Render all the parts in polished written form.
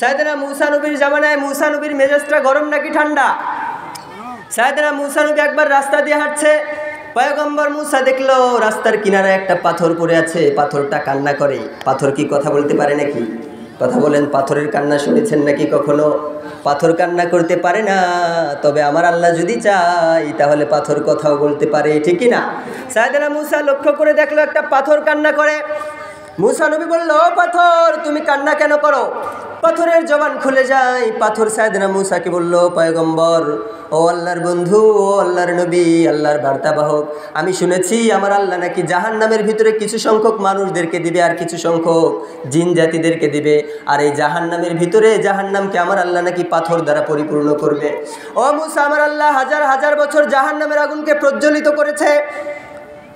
সাইয়েদনা মূসা নবীর জামানায় মূসা নবীর মেজাজটা গরম নাকি ঠান্ডা? সাইয়েদনা মূসা নবী একবার রাস্তা দিয়ে হাঁটছে, পয়গম্বর মূসা দেখলো রাস্তার কিনারে একটা পাথর পড়ে আছে, পাথরটা কান্না করে। পাথর কি কথা বলতে পারে নাকি? কথা বলেন, পাথরের কান্না শুনেছেন নাকি কখনো? পাথর কান্না করতে পারে না, তবে আমার আল্লাহ যদি চাই তাহলে পাথর কথাও বলতে পারে, ঠিক কি না? সাইয়েদনা মূসা লক্ষ্য করে দেখলো একটা পাথর কান্না করে। মূসা নবী বলল, ও পাথর, তুমি কান্না কেন করো? পাথরের জবান খুলে যায়। পাথর সাইয়েদনা মূসাকে বলল, পয়গম্বর, ও আল্লাহর বন্ধু, ও আল্লাহর নবী, আল্লাহর বার্তাবাহক, আমি শুনেছি আমার আল্লাহ নাকি জাহান্নামের ভিতরে কিছু সংখ্যক মানুষদেরকে দিবে আর কিছু সংখ্যক জিন জাতিদেরকে দিবে, আর এই জাহান্নামের ভিতরে জাহান্নামকে আমার আল্লাহ নাকি পাথর দ্বারা পরিপূর্ণ করবে। ও মূসা, আমার আল্লাহ হাজার হাজার বছর জাহান্নামের আগুনকে প্রজ্বলিত করেছে।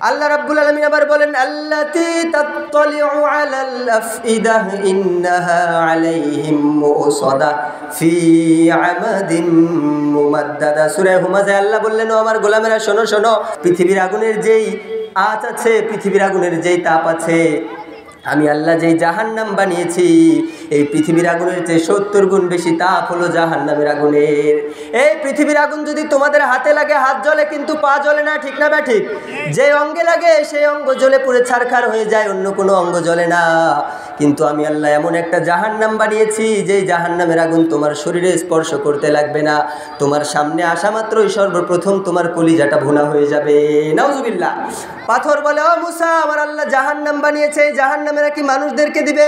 আল্লাহ রাব্বুল আলামিন আবার বলেন, আল্লাতী তাত্তালিউ আলাল আফইদাহ ইন্নাহা আলাইহিম মুসাদা ফি আমাদিন মুমাদ্দাদা। সূরা হুমাযায় আল্লাহ বললেন, ও আমার গোলামেরা শোনো শোনো, পৃথিবীর আগুনের যেই আঁচ আছে, পৃথিবীর আগুনের যেই তাপ আছে, আমি আল্লাহ যেই জাহান্নাম বানিয়েছি, এই পৃথিবীর আগুনের চেয়ে 70 গুণ বেশি তাপ হলো জাহান্নামের আগুনের। এই পৃথিবীর আগুন যদি তোমাদের হাতে লাগে, হাত জ্বলে কিন্তু পা জ্বলে না, ঠিক না বা ঠিক? যে অঙ্গে লাগে সেই অঙ্গ জ্বলে পুড়ে ছারখার হয়ে যায়, অন্য কোনো অঙ্গ জ্বলে না। কিন্তু আমি আল্লাহ এমন একটা জাহান্নাম বানিয়েছি, যেই জাহান্নামের আগুন তোমার শরীরে স্পর্শ করতে লাগবে না, তোমার সামনে আসা মাত্রই সর্বপ্রথম তোমার কলিজাটা ভুনা হয়ে যাবে। নাউজুবিল্লাহ। পাথর বলে, ও মূসা, আমার আল্লাহ জাহান্নাম বানিয়েছে, এই জাহান্নামে নাকি মানুষদেরকে দিবে,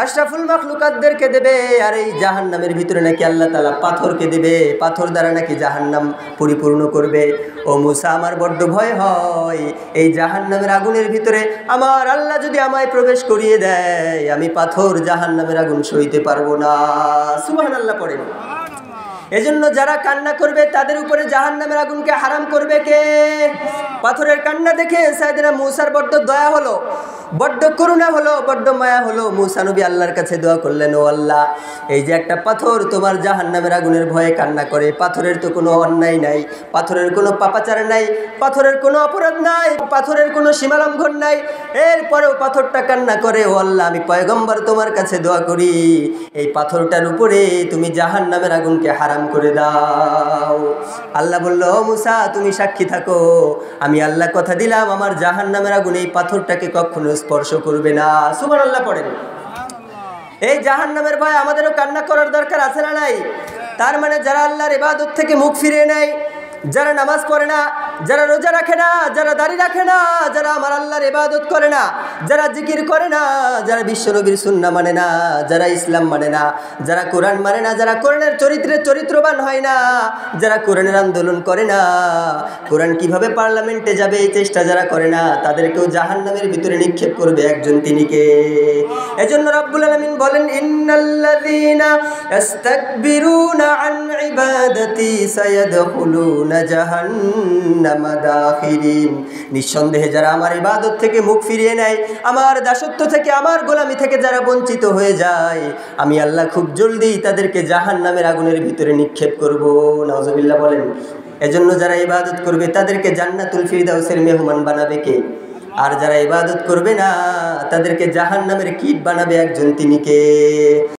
আশরাফুল মাখলুকাতদেরকে দেবে, আর এই জাহান্নামের ভিতরে নাকি আল্লাহ তাআলা পাথরকে দেবে, পাথর দ্বারা নাকি জাহান্নাম পরিপূর্ণ করবে। ও মূসা, আমার বড্ড ভয় হয়, এই জাহান্নামের আগুনের ভিতরে আমার আল্লাহ যদি আমায় প্রবেশ করিয়ে দেয়, আমি পাথর জাহান্নামের আগুন সইতে পারবো না। সুবহানাল্লাহ পড়েন। এজন্য যারা কান্না করবে তাদের উপরে জাহান্নামের আগুনকে হারাম করবে কে? পাথরের কান্না দেখে সাইয়েদনা মূসার বড্ড দয়া হলো, বড্ড করুণা হলো, বড্ড মায়া হলো। মূসা নবী আল্লাহর কাছে দোয়া করলেন, ও আল্লাহ, এই যে একটা পাথর তোমার জাহান্নামের আগুনের ভয়ে কান্না করে, পাথরের তো কোনো অন্যায় নাই, পাথরের কোনো পাপাচার নাই, পাথরের কোনো অপরাধ নাই, পাথরের কোনো সীমালঙ্ঘন নাই, এরপরেও পাথরটা কান্না করে। ও আল্লাহ, আমি পয়গম্বর তোমার কাছে দোয়া করি, এই পাথরটার উপরে তুমি জাহান্নামের আগুনকে হারাম করে দাও। আল্লাহ বলল, ও মূসা, তুমি সাক্ষী থাকো, আমি আল্লাহ কথা দিলাম আমার জাহান্নামের আগুন এই পাথরটাকে কখনো স্পর্শ করবে না। সুবহানাল্লাহ পড়েন। এই জাহান্নামের ভয় আমাদেরও কান্না করার দরকার আছে না নাই? তার মানে যারা আল্লাহর ইবাদত থেকে মুখ ফিরিয়ে নেয়, যারা নামাজ পড়ে না, যারা রোজা রাখে না, যারা দাড়ি রাখে না, যারা আমার আল্লাহর ইবাদত করে না, যারা জিকির করে না, যারা বিশ্বনবীর সুন্নাহ মানে না, যারা ইসলাম মানে না, যারা কোরআন মানে না, যারা কোরআনের চরিত্রে চরিত্রবান হয় না, যারা কোরআনের আন্দোলন করে না, কোরআন কিভাবে পার্লামেন্টে যাবে এই চেষ্টা যারা করে না, তাদেরকেও জাহান্নামের ভিতরে নিক্ষেপ করবে একজন, তিনি কে? এজন্য রাব্বুল আলামিন বলেন, ইন্নাল্লাযীনা ইস্তাকবিরুনা আন ইবাদাতি সায়াদখুলুনা জাহান্নামা দাখিরিন। নিঃসন্দেহে যারা আমার ইবাদত থেকে মুখ ফিরিয়ে নেয়, আমার দাসত্ব থেকে, আমার গোলামি থেকে যারা বঞ্চিত হয়ে যায়, আমি আল্লাহ খুব জলদি তাদেরকে জাহান্নামের আগুনের ভিতরে নিক্ষেপ করব। নাউজুবিল্লাহ বলেন। এজন্য যারা ইবাদত করবে তাদেরকে জান্নাতুল ফিরদাউসের মেহমান বানাবে কে? আর যারা ইবাদত করবে না তাদেরকে জাহান্নামের কীট বানাবে একজন, তিনি কে?